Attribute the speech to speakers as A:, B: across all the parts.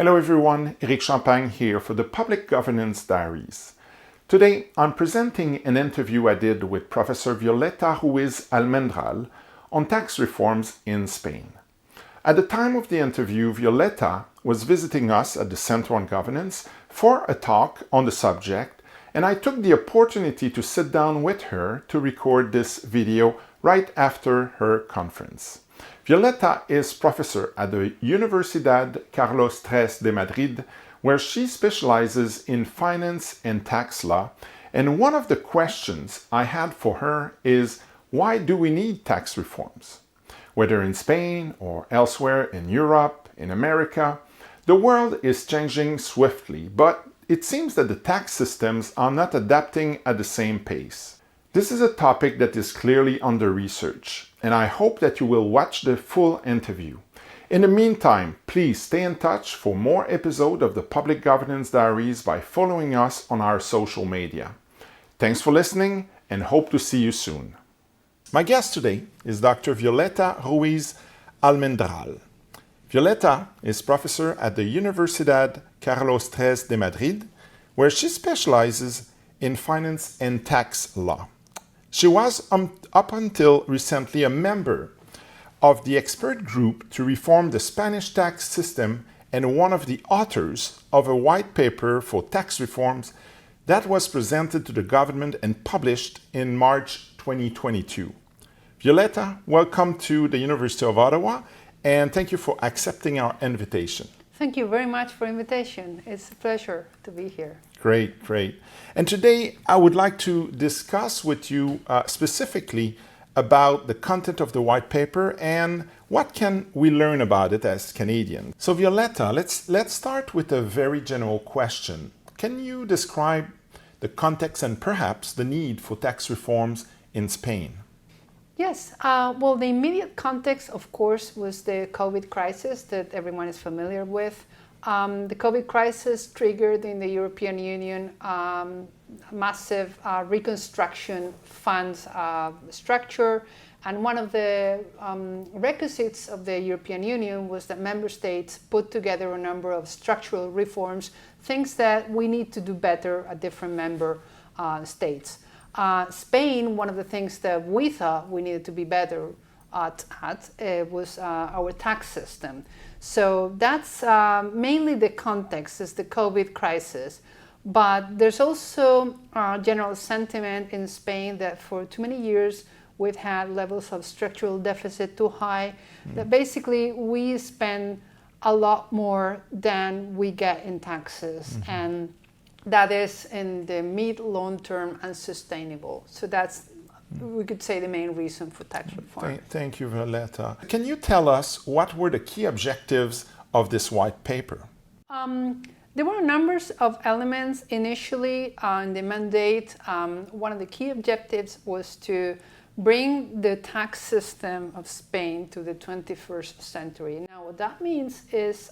A: Hello everyone, Eric Champagne here for the Public Governance Diaries. Today I'm presenting an interview I did with Professor Violeta Ruiz Almendral on tax reforms in Spain. At the time of the interview, Violeta was visiting us at the Center on Governance for a talk on the subject, and I took the opportunity to sit down with her to record this video right after her conference. Violeta is professor at the Universidad Carlos III de Madrid, where she specializes in finance and tax law. And one of the questions I had for her is, why do we need tax reforms? Whether in Spain or elsewhere in Europe, in America, the world is changing swiftly, but it seems that the tax systems are not adapting at the same pace. This is a topic that is clearly under research, and I hope that you will watch the full interview. In the meantime, please stay in touch for more episodes of the Public Governance Diaries by following us on our social media. Thanks for listening and hope to see you soon. My guest today is Dr. Violeta Ruiz Almendral. Violeta is professor at the Universidad Carlos III de Madrid, where she specializes in finance and tax law. She was, up until recently, a member of the expert group to reform the Spanish tax system and one of the authors of a white paper for tax reforms that was presented to the government and published in March 2022. Violeta, welcome to the University of Ottawa, and thank you for accepting our invitation.
B: Thank you very much for the invitation. It's a pleasure to be here.
A: Great, great. And today I would like to discuss with you specifically about the content of the white paper and what can we learn about it as Canadians. So Violeta, let's start with a very general question. Can you describe the context and perhaps the need for tax reforms in Spain?
B: Yes, well, the immediate context, of course, was the COVID crisis that everyone is familiar with. The COVID crisis triggered in the European Union massive reconstruction funds structure, and one of the requisites of the European Union was that member states put together a number of structural reforms, things that we need to do better at different member states. Spain, one of the things that we thought we needed to be better at was our tax system. So that's mainly the context, is the COVID crisis. But there's also a general sentiment in Spain that for too many years we've had levels of structural deficit too high, that basically we spend a lot more than we get in taxes. And that is in the mid-long term unsustainable. So that's, we could say, the main reason for tax reform.
A: Thank you, Violeta. Can you tell us what were the key objectives of this white paper?
B: There were numbers of elements initially in the mandate. One of the key objectives was to bring the tax system of Spain to the 21st century. Now, what that means is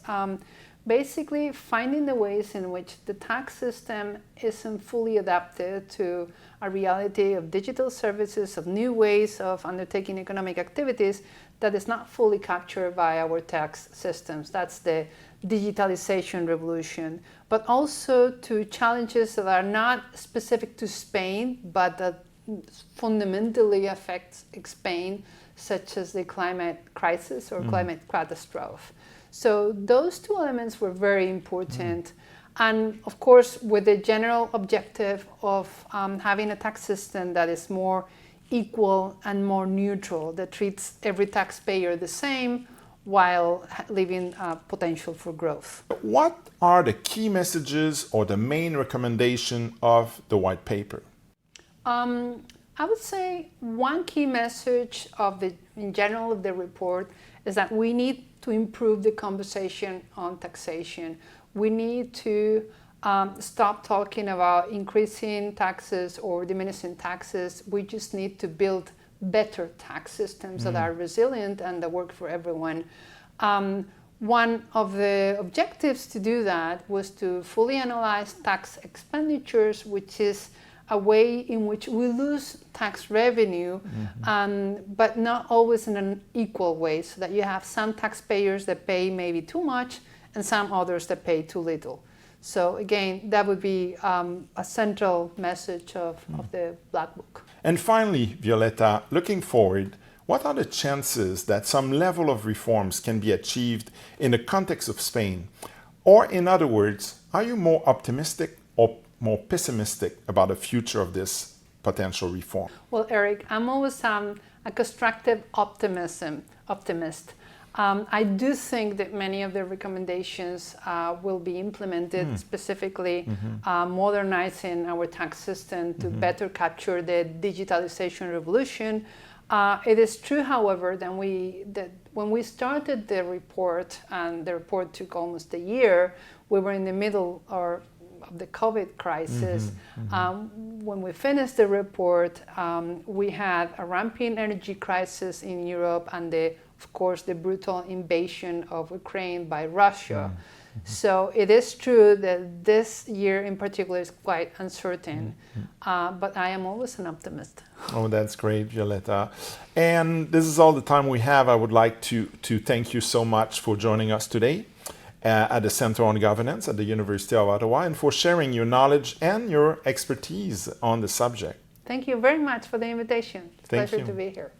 B: basically finding the ways in which the tax system isn't fully adapted to a reality of digital services, of new ways of undertaking economic activities that is not fully captured by our tax systems. That's the digitalization revolution, but also to challenges that are not specific to Spain, but that fundamentally affect Spain, such as the climate crisis or climate catastrophe. So those two elements were very important. And of course, with the general objective of having a tax system that is more equal and more neutral, that treats every taxpayer the same while leaving potential for growth.
A: What are the key messages or the main recommendation of the white paper?
B: I would say one key message in general of the report is that we need to improve the conversation on taxation. We need to stop talking about increasing taxes or diminishing taxes. We just need to build better tax systems that are resilient and that work for everyone. One of the objectives to do that was to fully analyze tax expenditures, which is a way in which we lose tax revenue, but not always in an equal way, so that you have some taxpayers that pay maybe too much and some others that pay too little. So again, that would be a central message of the Black Book.
A: And finally, Violeta, looking forward, what are the chances that some level of reforms can be achieved in the context of Spain? Or in other words, are you more optimistic or more pessimistic about the future of this potential reform?
B: Well, Eric, I'm always a constructive optimist. I do think that many of the recommendations will be implemented, specifically modernizing our tax system to better capture the digitalization revolution. It is true, however, that when we started the report, and the report took almost a year, we were in the middle of the COVID crisis. When we finished the report, we had a rampant energy crisis in Europe and of course, the brutal invasion of Ukraine by Russia. So it is true that this year in particular is quite uncertain, but I am always an optimist.
A: Oh, that's great, Violeta. And this is all the time we have. I would like to thank you so much for joining us today at the Center on Governance at the University of Ottawa and for sharing your knowledge and your expertise on the subject.
B: Thank you very much for the invitation. It's a pleasure to be here.